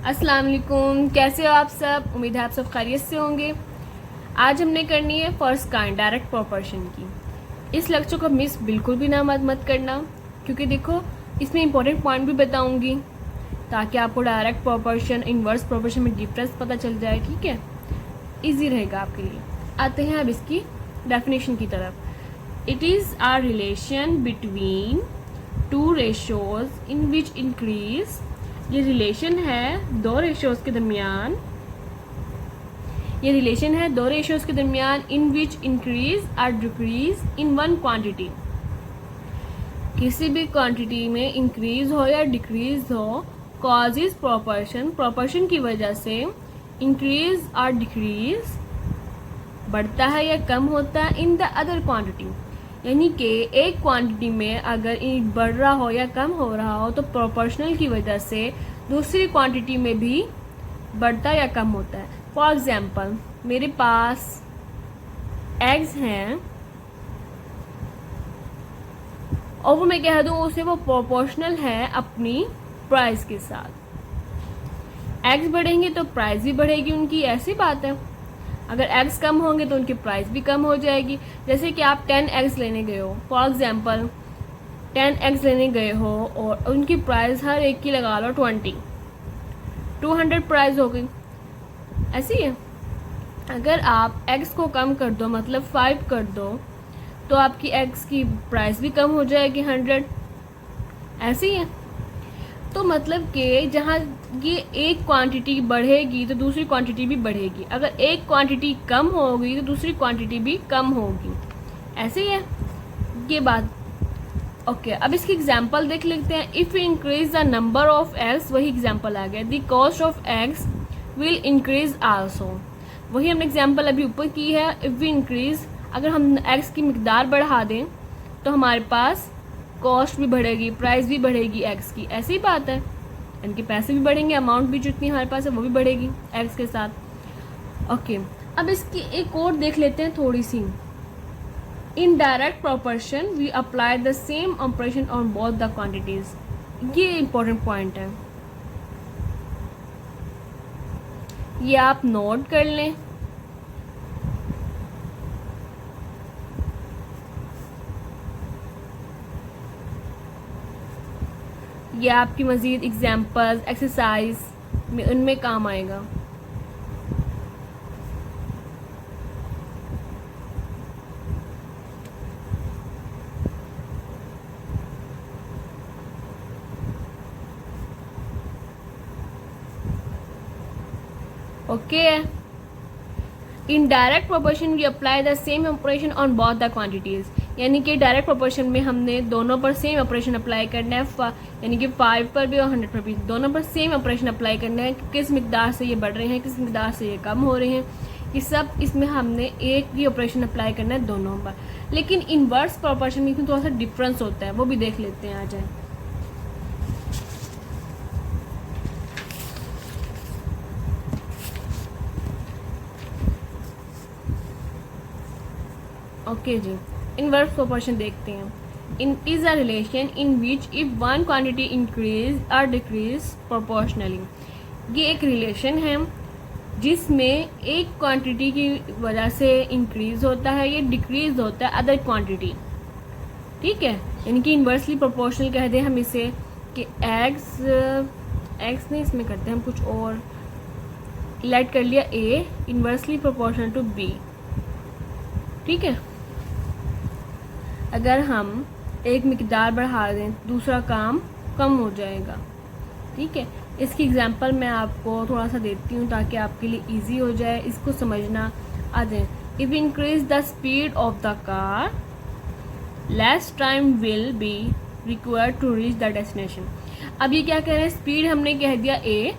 अस्सलाम वालेकुम, कैसे हो आप सब। उम्मीद है आप सब खैरियत से होंगे। आज हमने करनी है फर्स्ट काइंड डायरेक्ट प्रोपोर्शन की। इस लेक्चर को मिस बिल्कुल भी ना मत करना, क्योंकि देखो इसमें इंपॉर्टेंट पॉइंट भी बताऊंगी ताकि आपको डायरेक्ट प्रोपोर्शन इनवर्स प्रोपोर्शन में डिफरेंस पता चल जाए। ठीक है, इजी रहेगा आपके लिए। आते हैं अब इसकी डेफिनेशन की तरफ। It is a relation between two ratios in which increase, ये रिलेशन है दो रेशियोज के दरमियान, ये रिलेशन है दो रेशियोज के दरमियान इन विच इंक्रीज और डिक्रीज इन वन क्वांटिटी। किसी भी क्वांटिटी में इंक्रीज हो या डिक्रीज हो कॉजेज प्रोपोर्शन, प्रोपोर्शन की वजह से इंक्रीज और डिक्रीज बढ़ता है या कम होता है इन द अदर क्वांटिटी। यानी कि एक क्वांटिटी में अगर बढ़ रहा हो या कम हो रहा हो तो प्रोपोर्शनल की वजह से दूसरी क्वांटिटी में भी बढ़ता या कम होता है। फॉर एग्जांपल, मेरे पास एग्स हैं और वो मैं कह दूँ उसे वो प्रोपोर्शनल है अपनी प्राइस के साथ। एग्स बढ़ेंगे तो प्राइस भी बढ़ेगी उनकी, ऐसी बात है। अगर एग्स कम होंगे तो उनकी प्राइस भी कम हो जाएगी। जैसे कि आप 10 एग्स लेने गए हो, फॉर एग्जांपल 10 एग्स लेने गए हो और उनकी प्राइस हर एक की लगा लो 200 प्राइस हो गई। ऐसी है। अगर आप एग्स को कम कर दो, मतलब 5 कर दो, तो आपकी एग्स की प्राइस भी कम हो जाएगी 100। ऐसी है। तो मतलब कि जहाँ ये एक क्वांटिटी बढ़ेगी तो दूसरी क्वांटिटी भी बढ़ेगी, अगर एक क्वांटिटी कम होगी तो दूसरी क्वांटिटी भी कम होगी। ऐसे ही है ये बात। ओके, अब इसकी एग्जांपल देख लेते हैं। If you increase the number of eggs, वही एग्जांपल आ गया, the cost of eggs will increase also. वही हमने एग्जांपल अभी ऊपर की है। इफ़ यू इंक्रीज, अगर हम एग्स की मिकदार बढ़ा दें तो हमारे पास कॉस्ट भी बढ़ेगी, प्राइस भी बढ़ेगी एग्स की। ऐसी बात है, इनके पैसे भी बढ़ेंगे, अमाउंट भी जितनी हमारे पास है वो भी बढ़ेगी एग्स के साथ। ओके, अब इसकी एक और देख लेते हैं थोड़ी सी। In direct proportion we apply the same operation on both the quantities. ये इंपॉर्टेंट पॉइंट है, ये आप नोट कर लें। ये आपकी मज़ीद एग्जाम्पल्स एक्सरसाइज में उनमें काम आएगा। Okay, in direct proportion we apply the same operation on both the quantities. यानी कि डायरेक्ट प्रोपोर्शन में हमने दोनों पर सेम ऑपरेशन अप्लाई करना है, यानी कि 5 पर भी और 100 पर भी दोनों पर सेम ऑपरेशन अप्लाई करना है। किस मिकदार से ये बढ़ रहे हैं, किस मिकदार से ये कम हो रहे हैं, ये सब इसमें हमने एक ही ऑपरेशन अप्लाई करना है दोनों पर। लेकिन इनवर्स प्रोपोर्शन में इसमें थोड़ा सा डिफरेंस होता है, वो भी देख लेते हैं। आ जाए, ओके जी, इनवर्स प्रोपोर्शन देखते हैं। In is a relation in which if one quantity increase और डिक्रीज प्रोपोर्शनली। ये एक रिलेशन है जिसमें एक क्वांटिटी की वजह से इंक्रीज होता है या डिक्रीज होता है अदर क्वांटिटी। ठीक है, यानी कि इनवर्सली प्रोपोर्शनल कह दें हम इसे कि एक्स नहीं, इसमें करते हैं हम कुछ और। लेट कर लिया ए इनवर्सली प्रोपोर्शनल टू बी। ठीक है, अगर हम एक मिकदार बढ़ा दें दूसरा काम कम हो जाएगा। ठीक है, इसकी एग्जांपल मैं आपको थोड़ा सा देती हूँ ताकि आपके लिए इजी हो जाए, इसको समझना आ जाए। If increase the speed of the car less time will be required to reach the destination. अब ये क्या कह रहे हैं, स्पीड हमने कह दिया ए,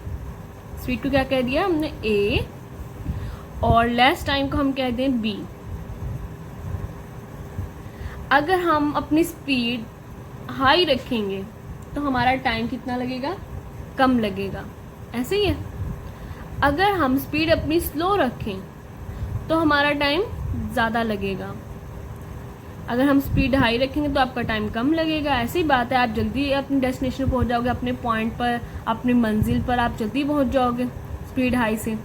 स्पीड को क्या कह दिया हमने ए, और लेस टाइम को हम कह दें बी। अगर हम अपनी स्पीड हाई रखेंगे तो हमारा टाइम कितना लगेगा, कम लगेगा। ऐसे ही है। अगर हम स्पीड अपनी स्लो रखें तो हमारा टाइम ज़्यादा लगेगा। अगर हम स्पीड हाई रखेंगे तो आपका टाइम कम लगेगा। ऐसी बात है, आप जल्दी अपनी डेस्टिनेशन पर पहुंच जाओगे, अपने पॉइंट पर, अपनी मंजिल पर आप जल्दी पहुंच जाओगे स्पीड हाई से।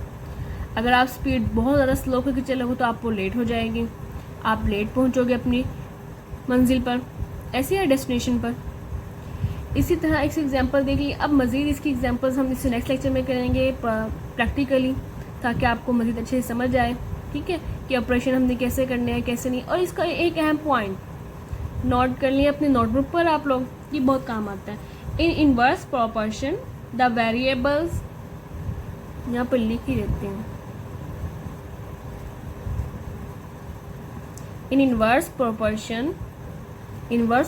अगर आप स्पीड बहुत ज़्यादा स्लो करके चलोगे तो आपको लेट हो जाएगी, आप लेट पहुंचोगे अपनी मंजिल पर, ऐसी है डेस्टिनेशन पर। इसी तरह एक एग्जांपल देख लीजिए। अब मज़ीद इसकी एग्जांपल्स हम इस नेक्स्ट लेक्चर में करेंगे प्रैक्टिकली, ताकि आपको मज़ीद अच्छे से समझ आए, ठीक है, कि ऑपरेशन हमने कैसे करने हैं कैसे नहीं। और इसका एक अहम पॉइंट नोट कर लिए अपने नोटबुक पर आप लोग, ये बहुत काम आता है। इन इनवर्स प्रोपोर्शन द वेरिएबल्स, यहाँ पर लिख ही देते हैं, इन इनवर्स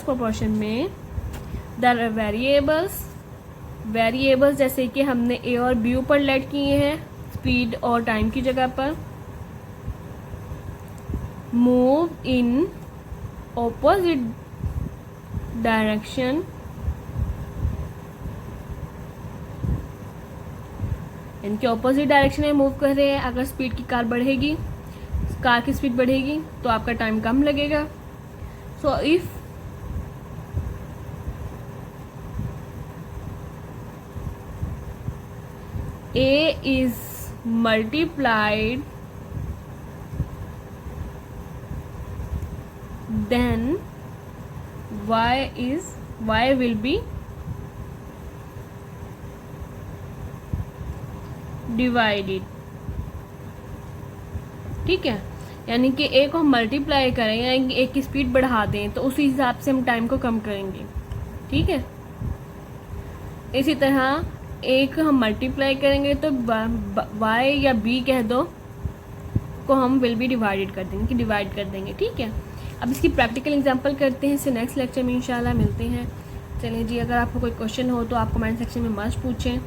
प्रोपोर्शन में द वेरिएबल्स जैसे कि हमने ए और बी ऊपर लेट किए हैं स्पीड और टाइम की जगह पर, मूव इन ऑपोजिट डायरेक्शन इनके ऑपोजिट डायरेक्शन में मूव कर रहे हैं। अगर स्पीड की कार बढ़ेगी, कार की स्पीड बढ़ेगी तो आपका टाइम कम लगेगा। So if A is multiplied, then y will be divided, ठीक है। यानी कि a को हम मल्टीप्लाई करें यानी a की स्पीड बढ़ा दें तो उसी हिसाब से हम टाइम को कम करेंगे, ठीक है। इसी तरह एक हम मल्टीप्लाई करेंगे तो y या b कह दो को हम विल बी डिवाइडेड कर देंगे कि डिवाइड कर देंगे, ठीक है। अब इसकी प्रैक्टिकल एग्जांपल करते हैं, इससे नेक्स्ट लेक्चर में इंशाल्लाह मिलते हैं। चलिए जी, अगर आपको कोई क्वेश्चन हो तो आप कमेंट सेक्शन में मस्ट पूछें।